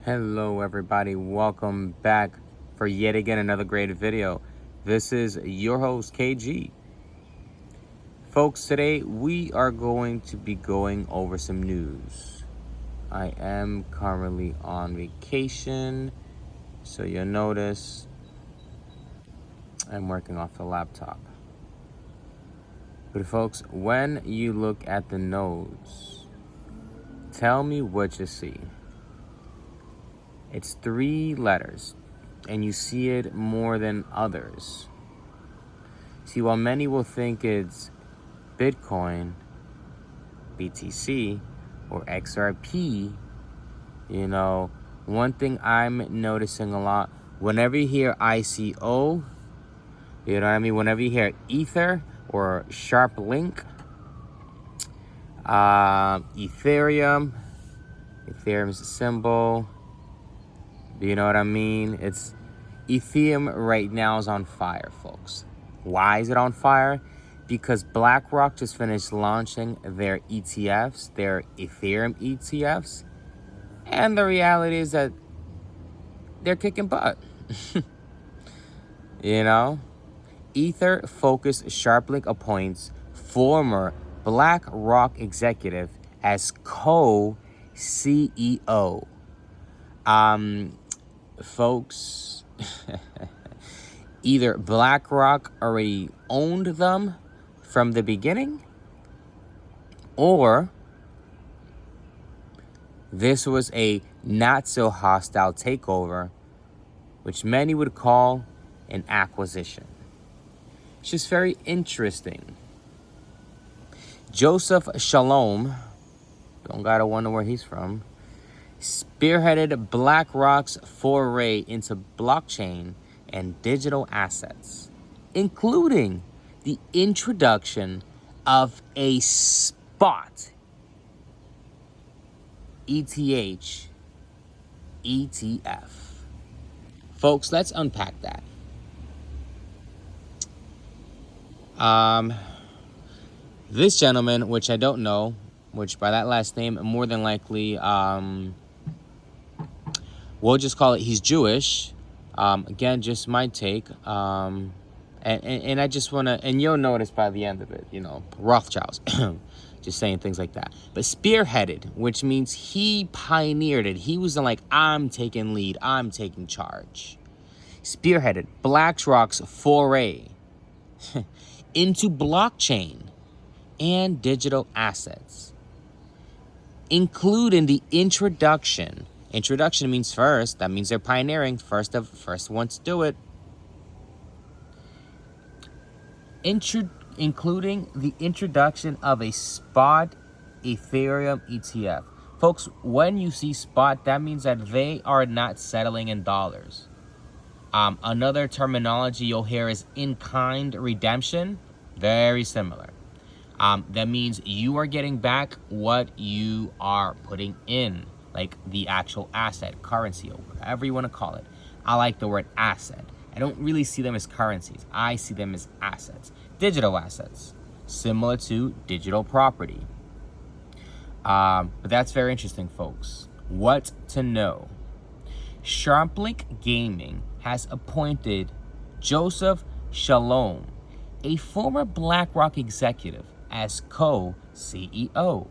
Hello everybody, welcome back for yet again another great video. This is your host KG. Folks, today we are going to be going over some news. I am currently on vacation, so you'll notice I'm working off the laptop. But folks, when you look at the nose, tell me what you see. It's 3 letters, and you see it more than others. See, while many will think it's Bitcoin, BTC, or XRP, one thing I'm noticing a lot, whenever you hear ICO, you know what I mean? Whenever you hear Ether or Sharp Link, Ethereum's a symbol. Do you know what I mean? It's Ethereum right now is on fire, folks. Why is it on fire? Because BlackRock just finished launching their ETFs, their Ethereum ETFs. And the reality is that they're kicking butt. Ether-focused SharpLink appoints former BlackRock executive as co-CEO. Folks, either BlackRock already owned them from the beginning, or this was a not so hostile takeover, which many would call an acquisition. It's just very interesting. Joseph Shalom, don't gotta wonder where he's from, spearheaded BlackRock's foray into blockchain and digital assets, including the introduction of a spot ETH ETF. Folks, let's unpack that. This gentleman, which I don't know, which by that last name, more than likely, we'll just call it he's Jewish. Again, just my take. And I just want to, and you'll notice by the end of it, Rothschilds, just saying things like that. But spearheaded, which means he pioneered it. He was like, I'm taking lead, I'm taking charge. Spearheaded BlackRock's foray into blockchain and digital assets, including the introduction. Introduction means first. That means they're pioneering. First one to do it. Including the introduction of a spot Ethereum ETF. Folks, when you see spot, that means that they are not settling in dollars. Another terminology you'll hear is in-kind redemption. Very similar. That means you are getting back what you are putting in, like the actual asset, currency, or whatever you want to call it. I like the word asset. I don't really see them as currencies. I see them as assets, digital assets, similar to digital property. But that's very interesting, folks. What to know? SharpLink Gaming has appointed Joseph Shalom, a former BlackRock executive, as co-CEO.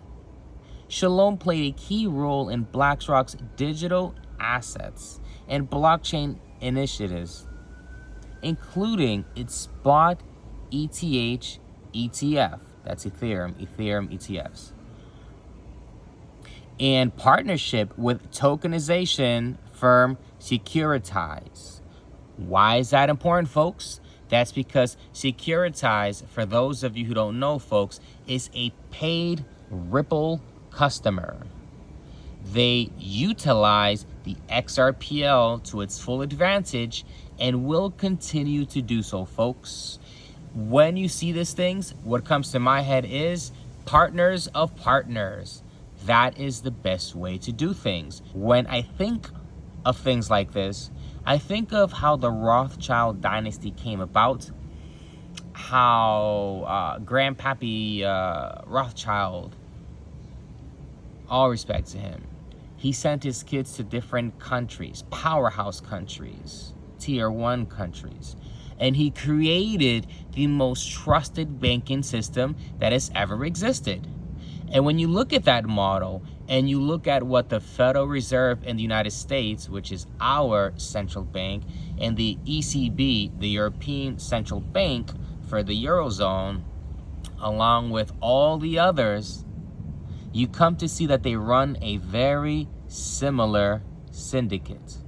Shalom played a key role in BlackRock's digital assets and blockchain initiatives, including its spot ETH ETF, that's Ethereum ETFs, and partnership with tokenization firm Securitize. Why is that important, folks? That's because Securitize, for those of you who don't know, folks, is a paid Ripple customer. They utilize the XRPL to its full advantage and will continue to do so, folks. When you see these things, what comes to my head is partners of partners. That is the best way to do things. When I think of things like this, I think of how the Rothschild dynasty came about, how Grandpappy Rothschild, all respect to him, He sent his kids to different countries, powerhouse countries, tier 1 countries. And he created the most trusted banking system that has ever existed. And when you look at that model and you look at what the Federal Reserve in the United States, which is our central bank, and the ECB, the European Central Bank for the Eurozone, along with all the others, you come to see that they run a very similar syndicate.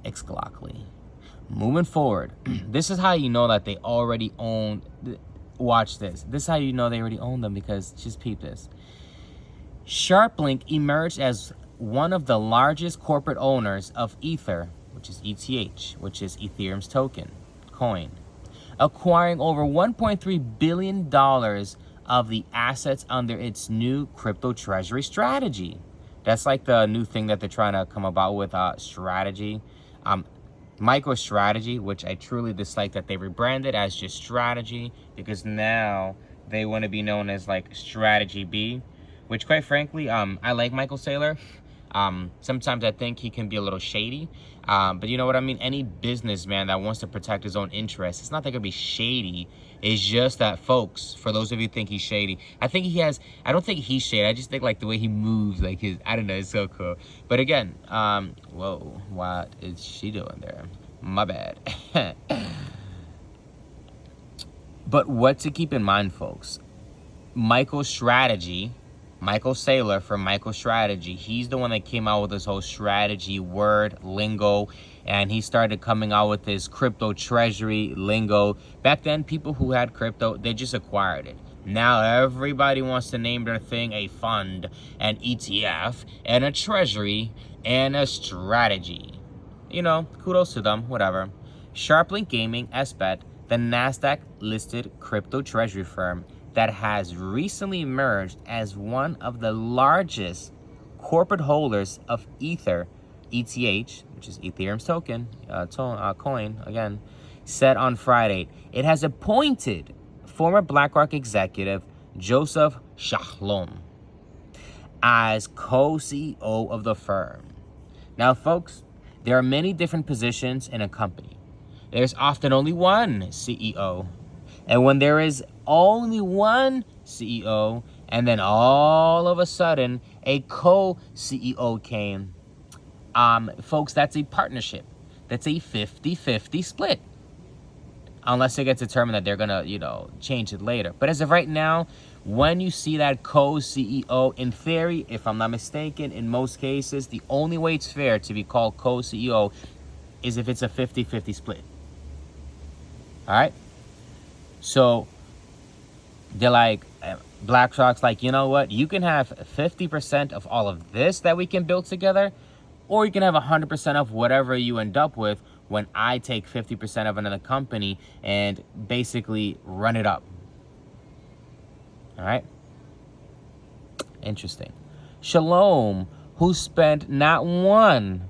Exactly. Moving forward, this is how you know that they already own. Watch this. This is how you know they already own them, because just peep this. SharpLink emerged as one of the largest corporate owners of Ether, which is ETH, which is Ethereum's coin, acquiring over $1.3 billion of the assets under its new crypto treasury strategy. That's like the new thing that they're trying to come about with, strategy. MicroStrategy, which I truly dislike that they rebranded as just strategy, because now they want to be known as like Strategy B, which quite frankly, I like Michael Saylor. Sometimes I think he can be a little shady, but you know what I mean? Any businessman that wants to protect his own interests, it's not that they're gonna be shady. It's just that, folks, for those of you who think he's shady, I don't think he's shady. I just think like the way he moves, like I don't know, it's so cool. But again, whoa, what is she doing there? My bad. But what to keep in mind, folks, Michael Saylor from MicroStrategy, he's the one that came out with this whole strategy word lingo, and he started coming out with this crypto treasury lingo. Back then, people who had crypto, they just acquired it. Now everybody wants to name their thing a fund, an ETF, and a treasury, and a strategy. You know, kudos to them, whatever. SharpLink Gaming, SBET, the NASDAQ-listed crypto treasury firm that has recently emerged as one of the largest corporate holders of Ether, ETH, which is Ethereum's coin, again, said on Friday, it has appointed former BlackRock executive Joseph Shalom as co-CEO of the firm. Now, folks, there are many different positions in a company. There's often only one CEO. And when there is only one CEO, and then all of a sudden a co-CEO came, folks, that's a partnership. That's a 50-50 split. Unless it gets determined that they're gonna, change it later. But as of right now, when you see that co-CEO, in theory, if I'm not mistaken, in most cases, the only way it's fair to be called co-CEO is if it's a 50-50 split. All right? So they're like, BlackRock's like, you know what? You can have 50% of all of this that we can build together, or you can have 100% of whatever you end up with when I take 50% of another company and basically run it up. All right? Interesting. Shalom, who spent not 1,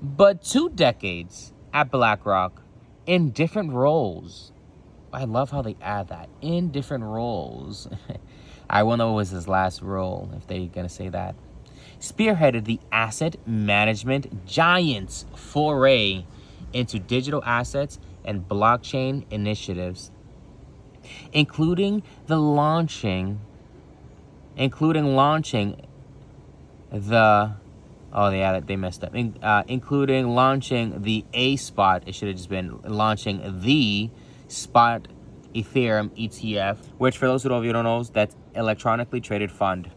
but 2 decades at BlackRock in different roles. I love how they add that, in different roles. I wonder what was his last role, if they're going to say that. Spearheaded the asset management giant's foray into digital assets and blockchain initiatives, including launching the, oh yeah, they messed up, including launching the A-Spot, it should have just been launching the Spot Ethereum ETF, which for those of you who don't know, that's electronically traded fund.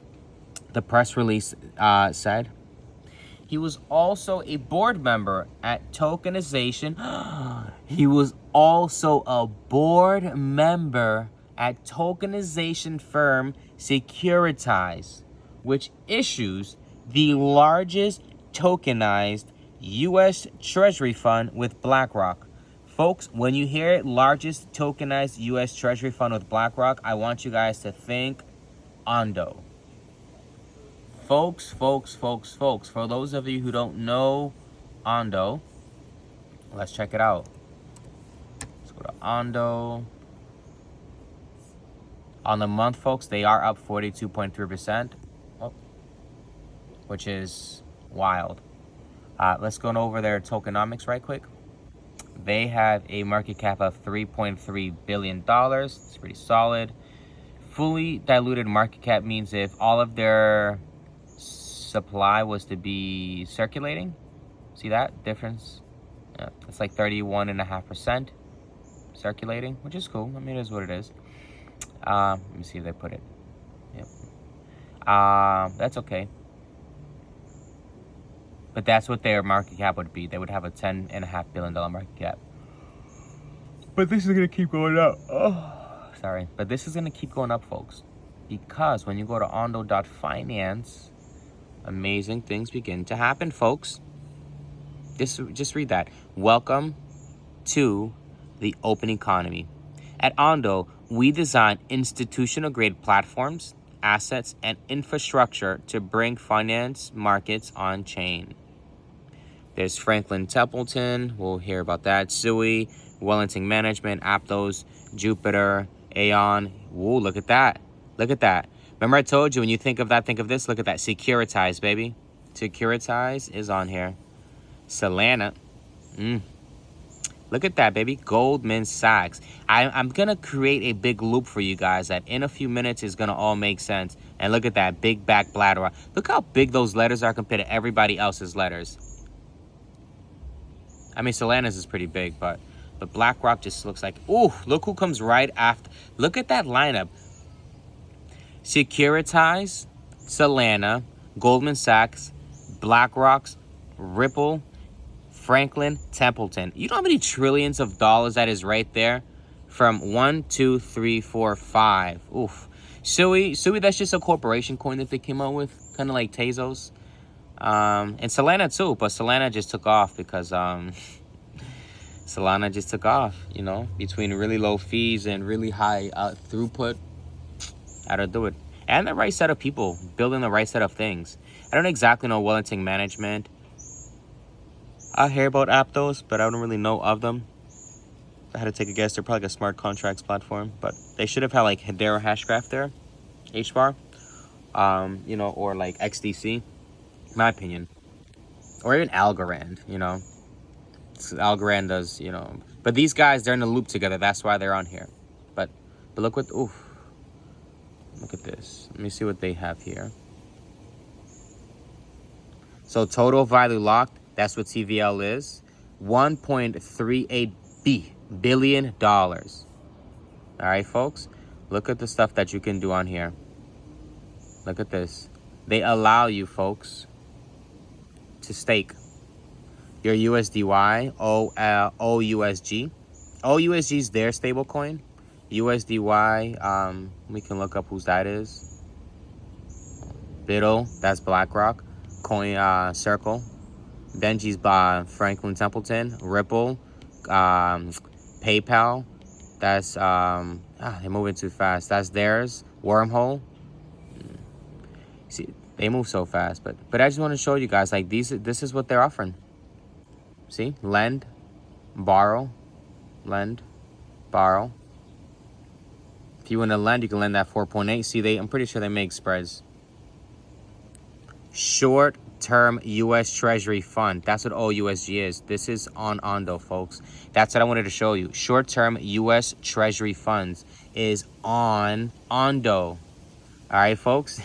The press release said he was also a board member at tokenization. He was also a board member at tokenization firm Securitize, which issues the largest tokenized U.S. Treasury fund with BlackRock. Folks, when you hear it, largest tokenized U.S. Treasury fund with BlackRock, I want you guys to think Ondo. Folks, for those of you who don't know Ondo, let's check it out. Let's go to Ondo. On the month, folks, they are up 42.3%, which is wild. Let's go over their tokenomics right quick. They have a market cap of $3.3 billion. It's pretty solid. Fully diluted market cap means if all of their supply was to be circulating, see that difference? Yeah, it's like 31.5% circulating, which is cool. I mean, it is what it is. Let me see if they put it. Yep. That's okay. But that's what their market cap would be. They would have a $10.5 billion market cap. But this is going to keep going up. Oh, sorry. But this is going to keep going up, folks. Because when you go to ondo.finance, amazing things begin to happen, folks. Just read that. Welcome to the open economy. At Ondo, we design institutional-grade platforms, assets, and infrastructure to bring finance markets on-chain. There's Franklin Templeton. We'll hear about that. Sui, Wellington Management, Aptos, Jupiter, Aeon. Ooh, look at that. Look at that. Remember I told you when you think of that, think of this. Look at that. Securitize, baby. Securitize is on here. Solana. Look at that, baby. Goldman Sachs. I'm going to create a big loop for you guys that in a few minutes is going to all make sense. And look at that. Big back bladder. Look how big those letters are compared to everybody else's letters. I mean, Solana's is pretty big, but BlackRock just looks like... Ooh, look who comes right after. Look at that lineup. Securitize, Solana, Goldman Sachs, BlackRock, Ripple, Franklin Templeton. You know how many trillions of dollars that is right there? From 1, 2, 3, 4, 5. Oof. Sui, that's just a corporation coin that they came out with. Kind of like Tezos. And Solana too, but Solana just took off because Solana just took off, you know, between really low fees and really high throughput. How to do it. And the right set of people building the right set of things. I don't exactly know Wellington Management. I hear about Aptos, but I don't really know of them. If I had to take a guess, they're probably like a smart contracts platform, but they should have had like Hedera Hashgraph there, HBAR, you know, or like XDC. My opinion, or even Algorand, you know. Algorand does, you know, but these guys, they're in a loop together. That's why they're on here. But look what, oof, look at this. Let me see what they have here. So total value locked, that's what TVL is, $1.38 billion. All right, folks, look at the stuff that you can do on here. Look at this. They allow you, folks, to stake your USDY, OUSG. OUSG is their stable coin. USDY, we can look up whose that is. BIDL, that's BlackRock. Coin Circle. Benji's by Franklin Templeton. Ripple. PayPal. That's they're moving too fast. That's theirs. Wormhole. See, they move so fast, but I just want to show you guys, like, this is what they're offering. See, lend, borrow, lend, borrow. If you want to lend, you can lend that 4.8. See, I'm pretty sure they make spreads. Short-term U.S. Treasury fund. That's what OUSG is. This is on Ondo, folks. That's what I wanted to show you. Short-term U.S. Treasury funds is on Ondo. All right, folks.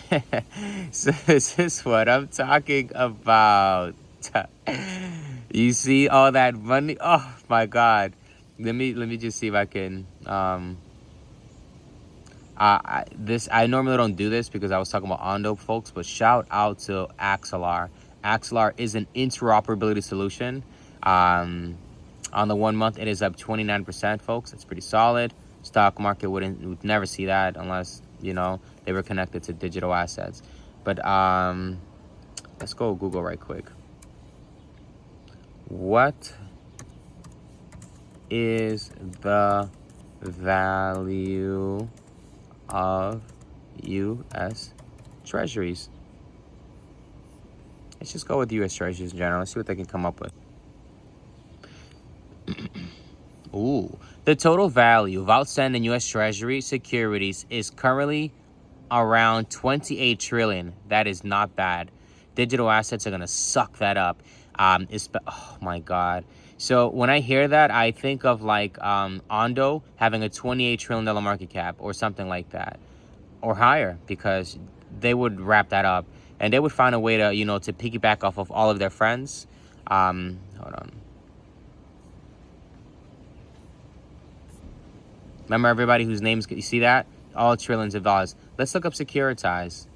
So this is what I'm talking about. You see all that money? Oh my God. Let me just see if I can. I normally don't do this because I was talking about Ondo, folks. But shout out to Axelar. Axelar is an interoperability solution. On the 1 month, it is up 29%, folks. That's pretty solid. Stock market would never see that unless, you know, they were connected to digital assets. But let's go Google right quick. What is the value of U.S. Treasuries? Let's just go with U.S. Treasuries in general. Let's see what they can come up with. Ooh, The total value of outstanding U.S. Treasury securities is currently around 28 trillion. That is not bad. Digital assets are going to suck that up. Oh my God. So when I hear that, I think of like Ondo having a $28 trillion market cap or something like that, or higher, because they would wrap that up and they would find a way to, to piggyback off of all of their friends. Hold on. Remember everybody whose names, you see that? All trillions of dollars. Let's look up Securitize.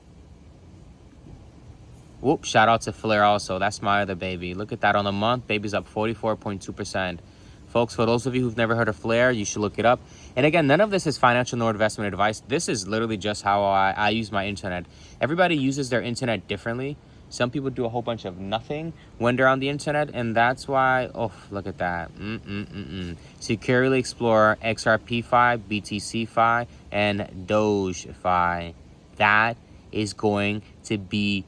Whoop, shout out to Flair also. That's my other baby. Look at that on the month. Baby's up 44.2%. Folks, for those of you who've never heard of Flair, you should look it up. And again, none of this is financial nor investment advice. This is literally just how I use my internet. Everybody uses their internet differently. Some people do a whole bunch of nothing when they're on the internet, and that's why, oh, look at that. Securely explore XRP-Fi, BTC-Fi, and Doge-Fi. That is going to be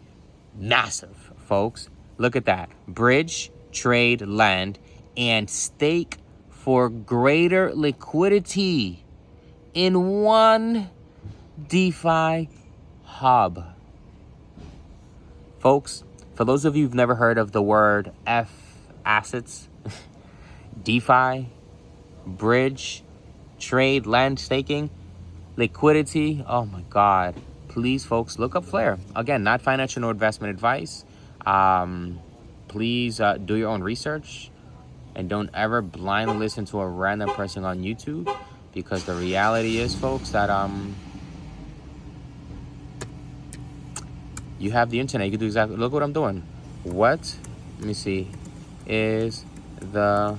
massive, folks. Look at that. Bridge, trade, lend, and stake for greater liquidity in one DeFi hub. Folks, for those of you who've never heard of the word assets, DeFi, bridge, trade, lend, staking, liquidity, oh my God. Please, folks, look up Flair. Again, not financial nor investment advice. Please do your own research. And don't ever blindly listen to a random person on YouTube. Because the reality is, folks, that you have the internet. You can do exactly, look what I'm doing. What, let me see, is the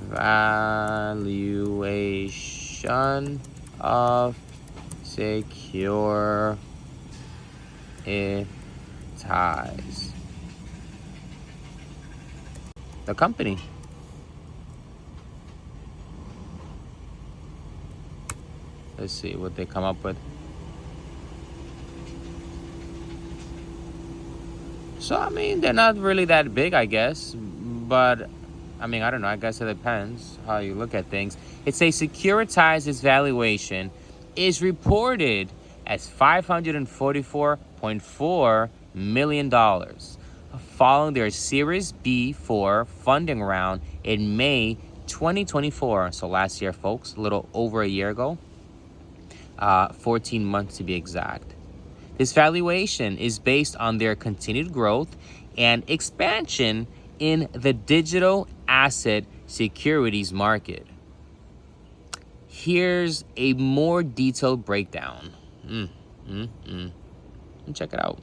valuation of Securitize? The company. Let's see what they come up with. So, I mean, they're not really that big, I guess. But, I mean, I don't know. I guess it depends how you look at things. It says Securitize's valuation is reported as $544.4 million. Following their Series B4 funding round in May 2024. So last year, folks, a little over a year ago. 14 months to be exact. This valuation is based on their continued growth and expansion in the digital asset securities market. Here's a more detailed breakdown. Check it out.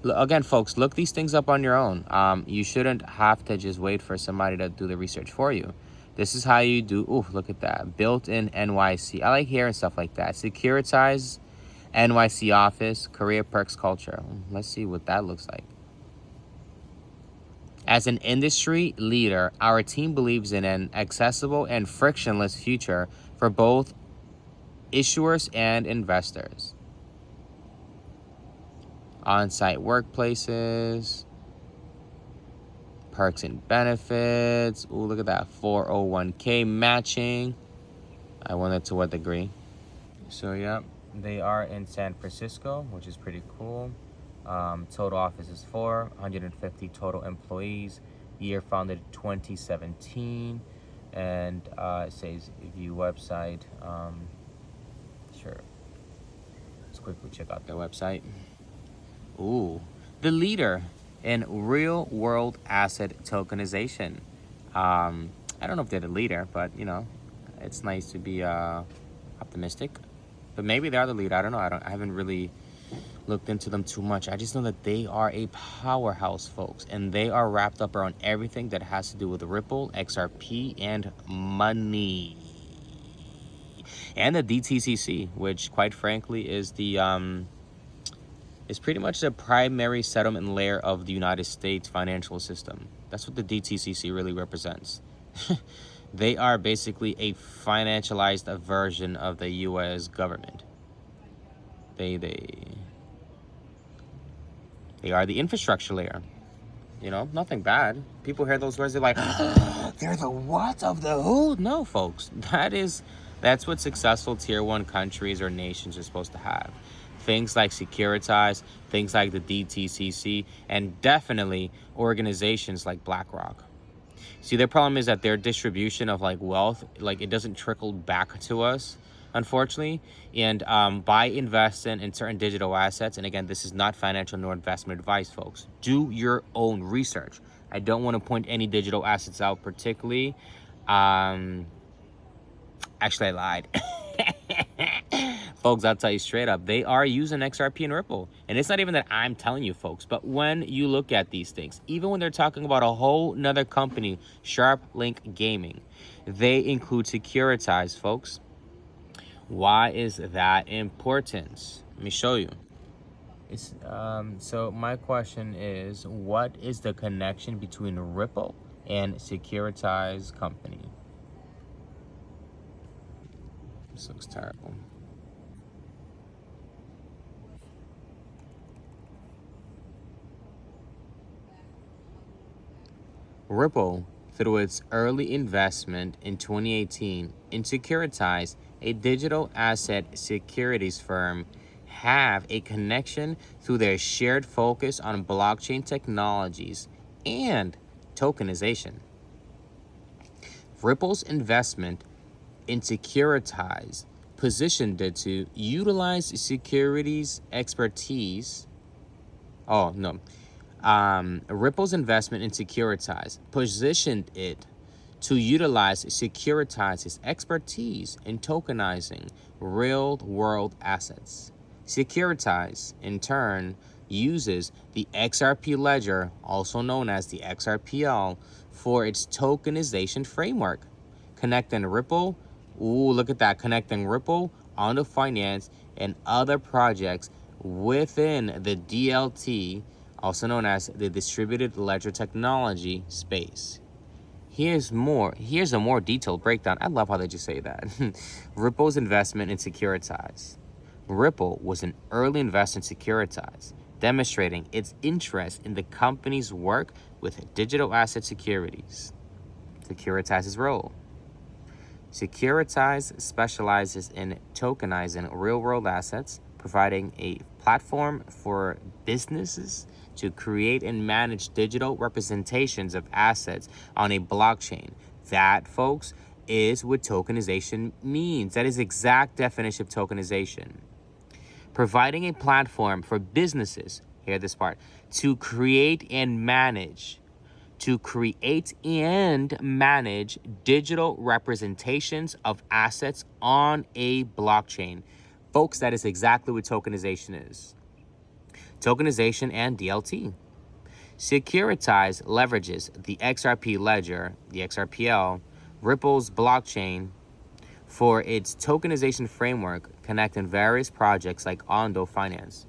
Again, folks, look these things up on your own. You shouldn't have to just wait for somebody to do the research for you. This is how you do. Ooh, look at that. Built-in NYC. I like hearing stuff like that. Securitize, NYC office, career perks culture. Let's see what that looks like. As an industry leader, our team believes in an accessible and frictionless future for both issuers and investors. On-site workplaces, perks and benefits. Ooh, look at that. 401k matching. I wonder to what degree. So, yeah, they are in San Francisco, which is pretty cool. Total office is 150 total employees. Year founded 2017. And it says view website. Sure. Let's quickly check out their website. Ooh, the leader in real-world asset tokenization. I don't know if they're the leader, but, it's nice to be optimistic. But maybe they are the leader. I don't know. I haven't really looked into them too much. I just know that they are a powerhouse, folks. And they are wrapped up around everything that has to do with Ripple, XRP, and money. And the DTCC, which, quite frankly, is the... is pretty much the primary settlement layer of the United States financial system. That's what the DTCC really represents. They are basically a financialized version of the U.S. government. They are the infrastructure layer. You know, nothing bad. People hear those words, they're like, they're the what of the who? No, folks. That's what successful tier one countries or nations are supposed to have. Things like Securitize, things like the DTCC, and definitely organizations like BlackRock. See, their problem is that their distribution of like wealth, like it doesn't trickle back to us, unfortunately. And by investing in certain digital assets, and again, this is not financial nor investment advice, folks. Do your own research. I don't want to point any digital assets out particularly. Actually, I lied. Folks, I'll tell you straight up, they are using XRP and Ripple. And it's not even that I'm telling you, folks, but when you look at these things, even when they're talking about a whole nother company, Sharp Link Gaming, they include Securitize, folks. Why is that important? Let me show you. So my question is, what is the connection between Ripple and Securitize company? This looks terrible. Ripple, through its early investment in 2018 in Securitize, a digital asset securities firm, have a connection through their shared focus on blockchain technologies and tokenization. Ripple's investment in Securitize positioned it to utilize securities expertise. Oh, no. Ripple's investment in Securitize positioned it to utilize Securitize's expertise in tokenizing real-world assets. Securitize, in turn, uses the XRP ledger, also known as the XRPL, for its tokenization framework, connecting Ripple, look at that, connecting Ripple, Ondo Finance, and other projects within the DLT, also known as the distributed ledger technology space. Here's a more detailed breakdown. I love how they just say that. Ripple's investment in Securitize. Ripple was an early investor in Securitize, demonstrating its interest in the company's work with digital asset securities. Securitize's role. Securitize specializes in tokenizing real-world assets, providing a platform for businesses to create and manage digital representations of assets on a blockchain. That, folks, is what tokenization means. That is the exact definition of tokenization. Providing a platform for businesses, hear this part, to create and manage digital representations of assets on a blockchain. Folks, that is exactly what tokenization is. Tokenization and DLT. Securitize leverages the XRP ledger, the XRPL, Ripple's blockchain, for its tokenization framework, connecting various projects like Ondo Finance.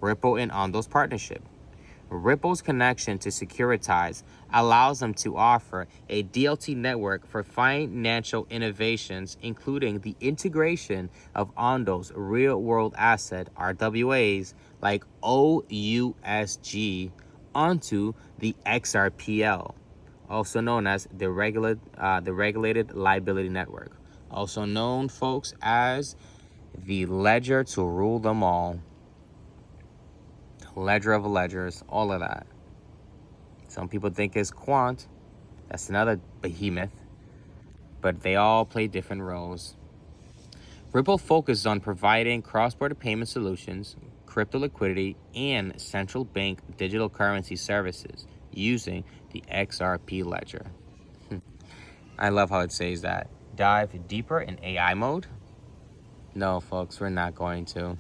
Ripple and Ondo's partnership. Ripple's connection to Securitize allows them to offer a DLT network for financial innovations, including the integration of Ondo's real-world asset RWAs like OUSG onto the XRPL, also known as the Regulated Liability Network, also known, folks, as the ledger to rule them all. Ledger of ledgers, all of that. Some people think it's Quant. That's another behemoth. But they all play different roles. Ripple focuses on providing cross-border payment solutions, crypto liquidity, and central bank digital currency services using the XRP ledger. I love how it says that. Dive deeper in AI mode? No, folks, we're not going to.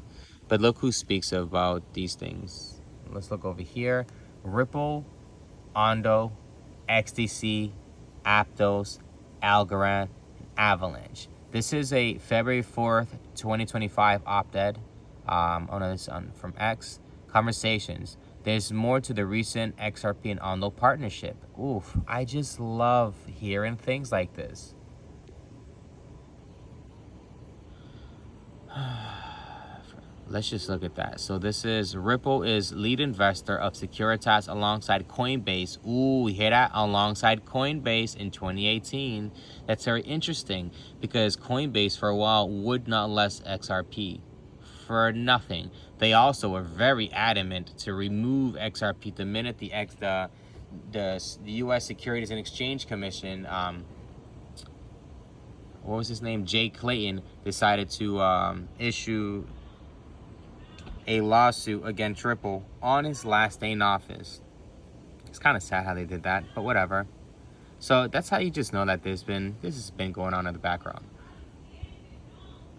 But look who speaks about these things. Let's look over here. Ripple, Ondo, XDC, Aptos, Algorand, Avalanche. This is a February 4th, 2025 op-ed. From X. Conversations. There's more to the recent XRP and Ondo partnership. Oof, I just love hearing things like this. Let's just look at that. So this is Ripple is lead investor of Securitas alongside Coinbase. Ooh, we hear that? Alongside Coinbase in 2018. That's very interesting because Coinbase for a while would not list XRP for nothing. They also were very adamant to remove XRP the minute the U.S. Securities and Exchange Commission, what was his name? Jay Clayton decided to issue a lawsuit against Ripple on his last day in office. It's kind of sad how they did that, but whatever. So that's how you just know that this has been going on in the background.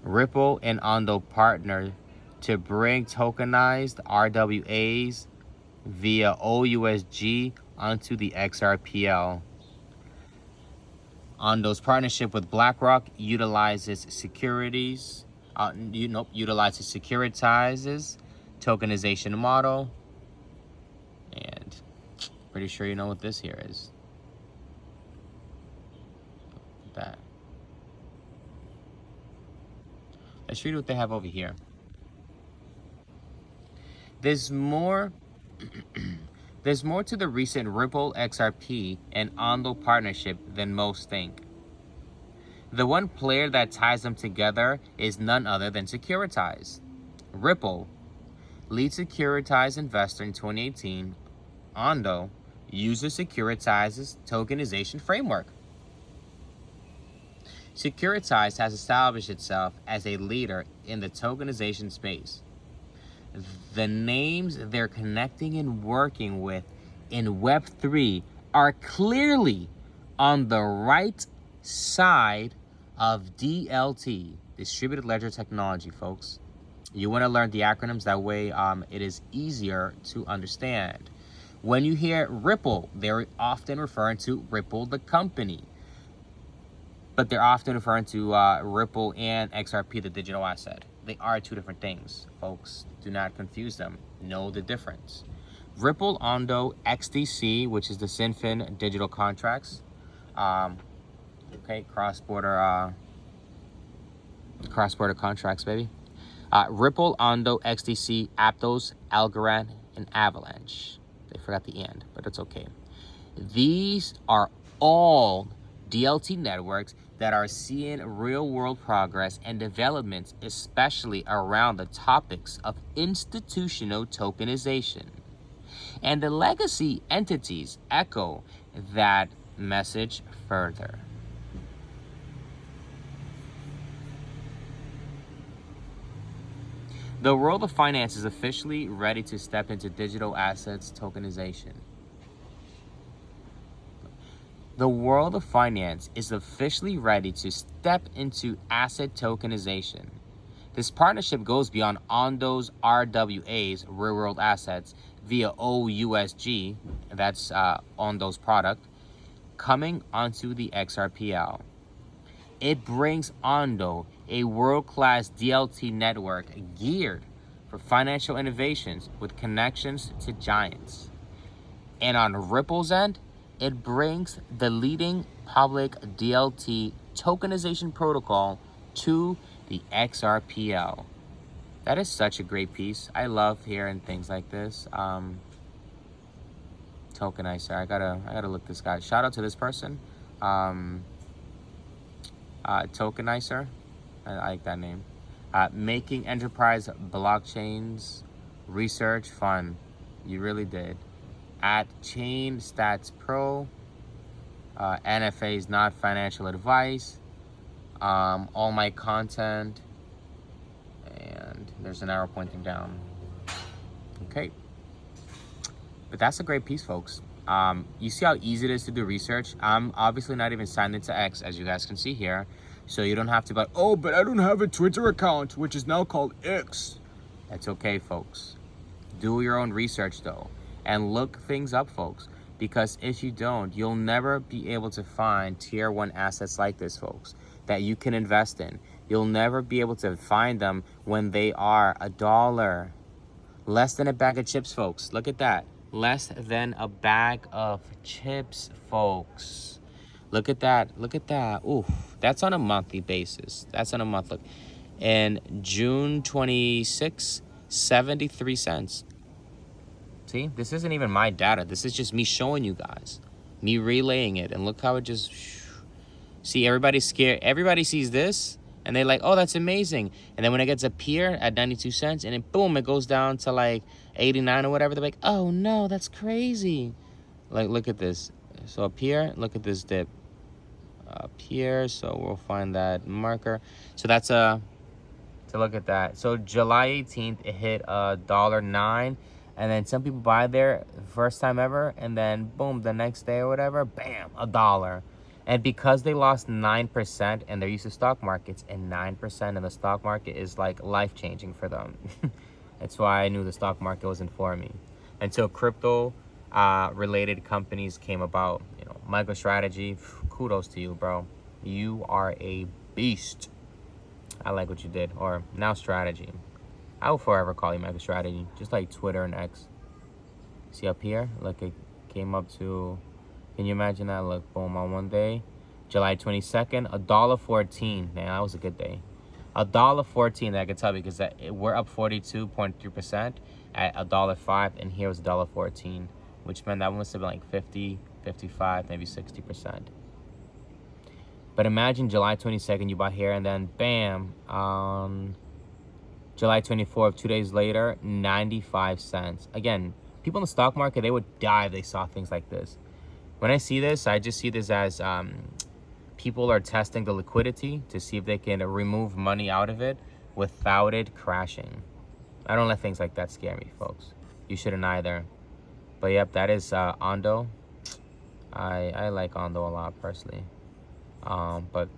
Ripple and Ondo partnered to bring tokenized RWAs via OUSG onto the XRPL. Ondo's partnership with BlackRock utilizes securitizes tokenization model, and pretty sure you know what this here is. That. Let's read what they have over here. There's more. There's more to the recent Ripple XRP and Ondo partnership than most think. The one player that ties them together is none other than Securitize. Ripple, lead Securitize investor in 2018, Ondo uses Securitize's tokenization framework. Securitize has established itself as a leader in the tokenization space. The names they're connecting and working with in Web3 are clearly on the right side of DLT, Distributed Ledger Technology, folks. You want to learn the acronyms, that way it is easier to understand. When you hear Ripple, they're often referring to Ripple the company, but they're often referring to Ripple and XRP, the digital asset. They are two different things, folks. Do not confuse them. Know the difference. Ripple Ondo XDC, which is the Sinfin digital contracts. Okay, cross-border contracts, baby. Ripple Ondo XDC, Aptos, Algorand, and Avalanche. They forgot the and, but it's okay. These are all DLT networks that are seeing real-world progress and developments, especially around the topics of institutional tokenization. And the legacy entities echo that message further. The world of finance is officially ready to step into digital assets tokenization. The world of finance is officially ready to step into asset tokenization. This partnership goes beyond Ondo's RWAs, real-world assets, via OUSG, that's Ondo's product, coming onto the XRPL. It brings Ondo a world-class DLT network geared for financial innovations with connections to giants. And on Ripple's end, it brings the leading public DLT tokenization protocol to the XRPL. That is such a great piece. I love hearing things like this. Tokenizer. I gotta look this guy. Shout out to this person. Tokenizer. I like that name. Making enterprise blockchains research fun. You really did. At Chain Stats Pro. NFA is not financial advice. All my content. And there's an arrow pointing down. Okay. But that's a great piece, folks. You see how easy it is to do research? I'm obviously not even signed into X, as you guys can see here. So you don't have to, but I don't have a Twitter account, which is now called X. That's okay, folks. Do your own research, though. And look things up, folks. Because if you don't, you'll never be able to find tier 1 assets like this, folks, that you can invest in. You'll never be able to find them when they are $1. Less than a bag of chips, folks. Look at that. Less than a bag of chips, folks. Look at that. Look at that. Ooh, that's on a monthly basis. That's on a month. Look, And June 26, 73 cents. See, this isn't even my data. This is just me showing you guys, me relaying it. And look how it just, see, everybody's scared. Everybody sees this and they're like, oh, that's amazing. And then when it gets up here at 92 cents and then boom, it goes down to like 89 or whatever. They're like, oh no, that's crazy. Like, look at this. So up here, look at this dip up here. So we'll find that marker. So that's to look at that. So July 18th, it hit $1.09. And then some people buy there first time ever, and then boom, the next day or whatever, bam, $1. And because they lost 9% and they're used to stock markets, and 9% in the stock market is like life-changing for them. That's why I knew the stock market wasn't for me. Until crypto related companies came about. You know, MicroStrategy, kudos to you, bro. You are a beast. I like what you did. Or now Strategy. I will forever call you MicroStrategy, just like Twitter and X. See up here? Look, it came up to, can you imagine that? Look, boom, on one day, July 22nd, $1.14. Man, that was a good day. $1.14, that I can tell you, because we're up 42.3% at $1.05, and here was $1.14, which meant that must have been like 50, 55, maybe 60%. But imagine July 22nd, you bought here, and then bam, July 24th, 2 days later, 95 cents. Again, people in the stock market, they would die if they saw things like this. When I see this, I just see this as people are testing the liquidity to see if they can remove money out of it without it crashing. I don't let things like that scare me, folks. You shouldn't either. But yep, that is Ondo. I like Ondo a lot, personally. But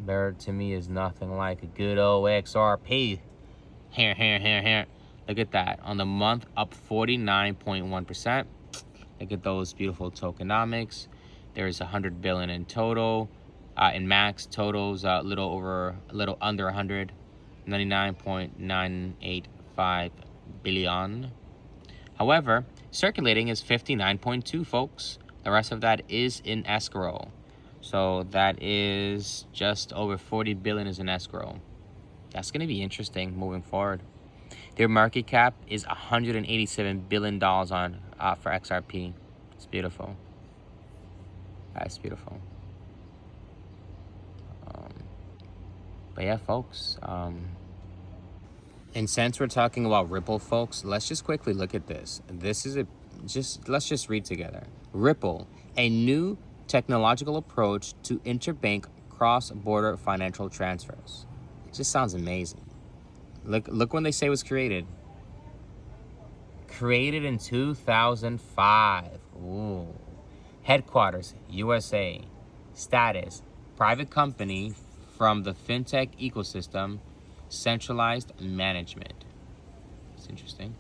there, to me, is nothing like a good old XRP. Here. Look at that. On the month, up 49.1%. Look at those beautiful tokenomics. There's 100 billion in total. In max, totals a little under 100. 99.985 billion. However, circulating is 59.2, folks. The rest of that is in escrow. So that is just over 40 billion is in escrow. That's going to be interesting moving forward. Their market cap is $187 billion on for XRP. It's beautiful. That's beautiful. But yeah, folks. And since we're talking about Ripple, folks, let's just quickly look at this. This is let's just read together. Ripple, a new technological approach to interbank cross-border financial transfers. It just sounds amazing. Look when they say it was created. Created in 2005. Ooh. Headquarters, USA. Status, private company from the fintech ecosystem. Centralized management. It's interesting.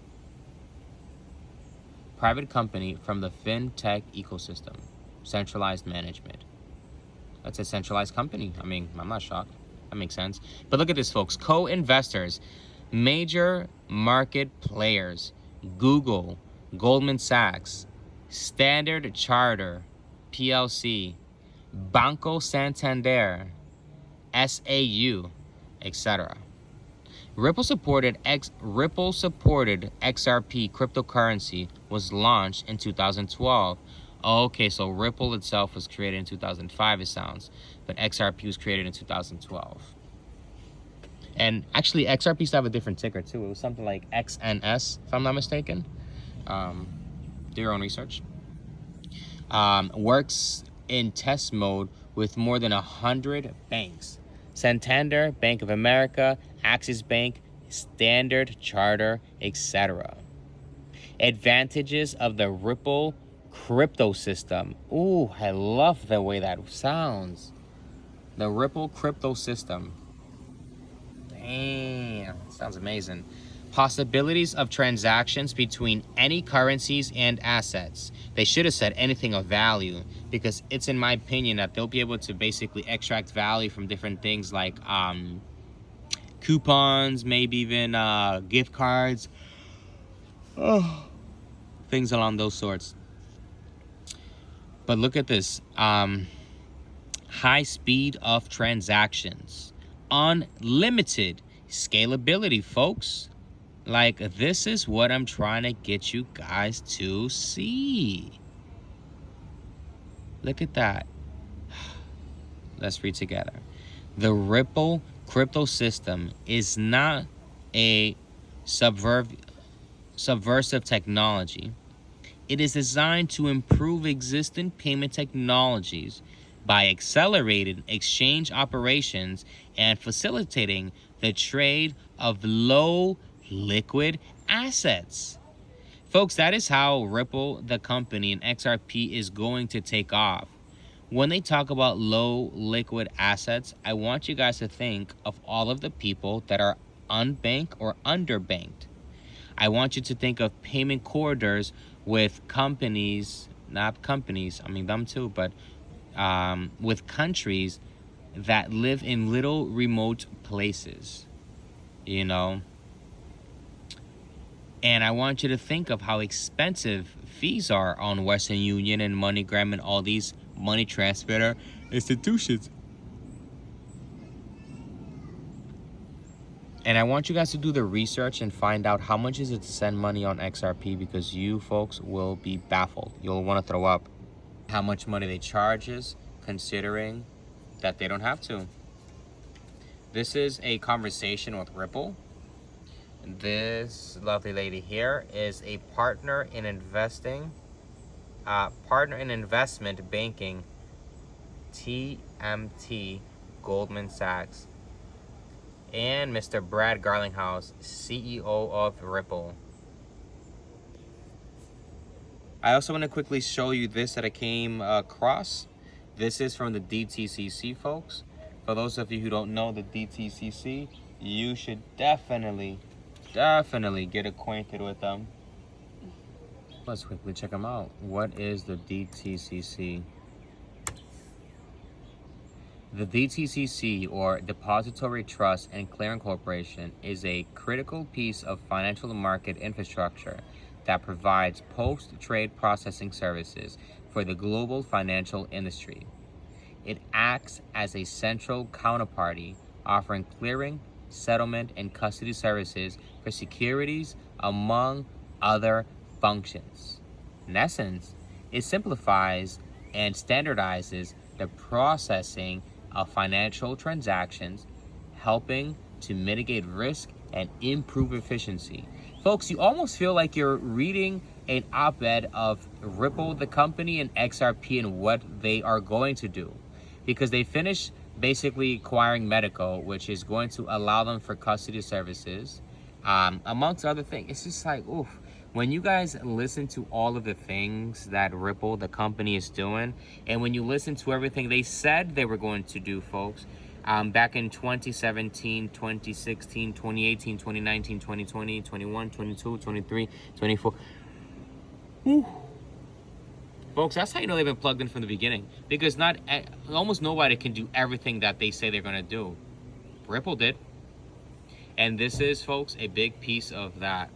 Private company from the fintech ecosystem. Centralized management. That's a centralized company. I mean, I'm not shocked. That makes sense. But look at this, folks. Co-investors, major market players, Google, Goldman Sachs, Standard Chartered, PLC, Banco Santander, SAU, etc. Ripple supported XRP cryptocurrency was launched in 2012. Okay, so Ripple itself was created in 2005, it sounds, but XRP was created in 2012. And actually, XRP used to have a different ticker too. It was something like XNS, if I'm not mistaken. Do your own research. Works in test mode with more than 100 banks. Santander, Bank of America, Axis Bank, Standard Chartered, etc. Advantages of the Ripple crypto system. Ooh, I love the way that sounds. The Ripple crypto system. Damn, sounds amazing. Possibilities of transactions between any currencies and assets. They should have said anything of value, because it's in my opinion that they'll be able to basically extract value from different things like coupons, maybe even gift cards, things along those sorts. But look at this. High speed of transactions. Unlimited Scalability, folks. Like, this is what I'm trying to get you guys to see. Look at that. Let's read together. The Ripple crypto system is not a subversive technology. It is designed to improve existing payment technologies by accelerating exchange operations and facilitating the trade of low liquid assets. Folks, that is how Ripple, the company, and XRP is going to take off. When they talk about low liquid assets, I want you guys to think of all of the people that are unbanked or underbanked. I want you to think of payment corridors with companies, not companies, I mean them too, but with countries that live in little remote places, you know. And I want you to think of how expensive fees are on Western Union and MoneyGram and all these money transfer institutions. And I want you guys to do the research and find out how much is it to send money on XRP, because you folks will be baffled. You'll want to throw up how much money they charges, considering that they don't have to. This is a conversation with Ripple. This lovely lady here is a partner in investment banking, TMT, Goldman Sachs, and Mr. Brad Garlinghouse, CEO of Ripple. I also want to quickly show you this that I came across. This is from the DTCC, folks. For those of you who don't know the DTCC, you should definitely get acquainted with them. Let's quickly check them out. What is the DTCC? The DTCC, or Depository Trust and Clearing Corporation, is a critical piece of financial market infrastructure that provides post-trade processing services for the global financial industry. It acts as a central counterparty, offering clearing, settlement, and custody services for securities, among other functions. In essence, it simplifies and standardizes the processing of financial transactions, helping to mitigate risk and improve efficiency. Folks, you almost feel like you're reading an op-ed of Ripple, the company, and XRP and what they are going to do, because they finished basically acquiring Medico, which is going to allow them for custody services, amongst other things. It's just like, oof. When you guys listen to all of the things that Ripple, the company, is doing, and when you listen to everything they said they were going to do, folks, back in 2017, 2016, 2018, 2019, 2020, 21, 22, 23, 24. Whew. Folks, that's how you know they've been plugged in from the beginning, because almost nobody can do everything that they say they're going to do. Ripple did. And this is, folks, a big piece of that.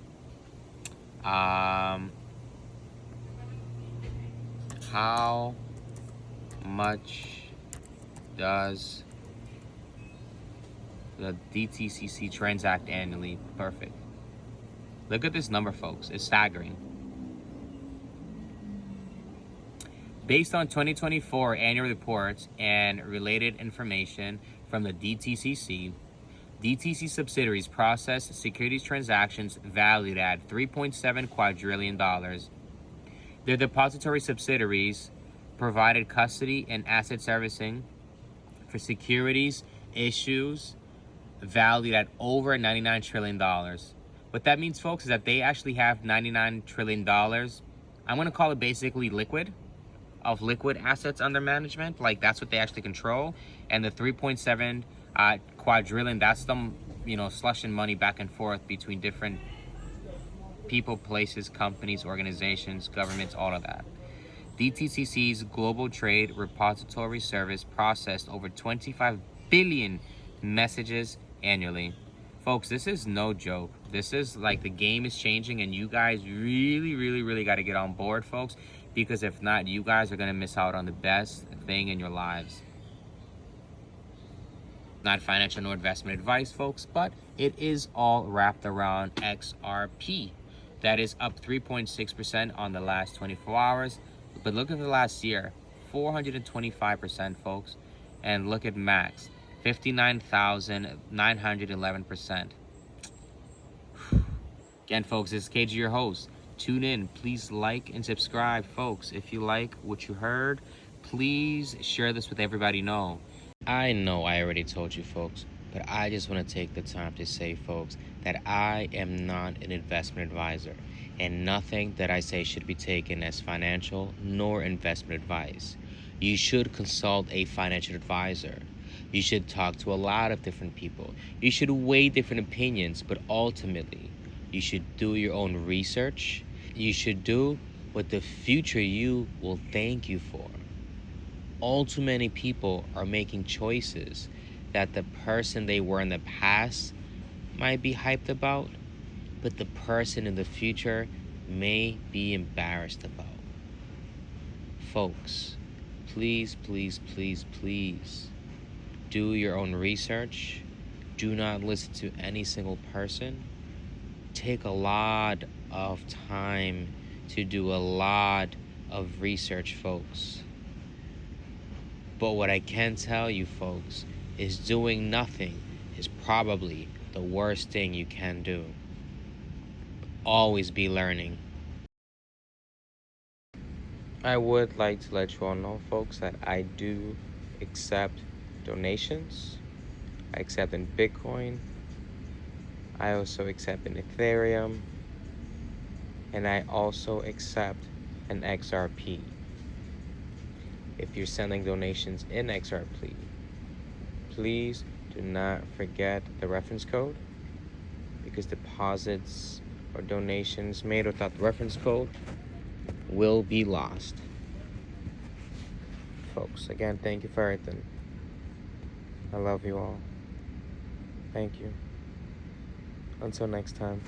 How much does the DTCC transact annually? Perfect. Look at this number, folks. It's staggering. Based on 2024 annual reports and related information from the DTCC, DTC subsidiaries processed securities transactions valued at $3.7 quadrillion. Their depository subsidiaries provided custody and asset servicing for securities issues valued at over $99 trillion. What that means, folks, is that they actually have $99 trillion. I'm going to call it basically liquid assets under management. Like, that's what they actually control. And the 3.7 quadrillion, that's them, slushing money back and forth between different people, places, companies, organizations, governments, all of that. DTCC's Global Trade Repository Service processed over 25 billion messages annually. Folks, this is no joke. This is like, the game is changing, and you guys really got to get on board, folks, because if not, you guys are going to miss out on the best thing in your lives. Not financial nor investment advice, folks, but it is all wrapped around XRP. That is up 3.6% on the last 24 hours. But look at the last year, 425%, folks. And look at Max, 59,911%. Again, folks, this is KG, your host. Tune in. Please like and subscribe, folks. If you like what you heard, please share this with everybody know. I know I already told you, folks, but I just want to take the time to say, folks, that I am not an investment advisor, and nothing that I say should be taken as financial nor investment advice. You should consult a financial advisor. You should talk to a lot of different people. You should weigh different opinions, but ultimately, you should do your own research. You should do what the future you will thank you for. All too many people are making choices that the person they were in the past might be hyped about, but the person in the future may be embarrassed about. Folks, please, please, please, please do your own research. Do not listen to any single person. Take a lot of time to do a lot of research, folks. But what I can tell you, folks, is doing nothing is probably the worst thing you can do. Always be learning. I would like to let you all know, folks, that I do accept donations. I accept in Bitcoin. I also accept in Ethereum. And I also accept an XRP. If you're sending donations in XRP, please do not forget the reference code, because deposits or donations made without the reference code will be lost. Folks, again, thank you for everything. I love you all. Thank you. Until next time.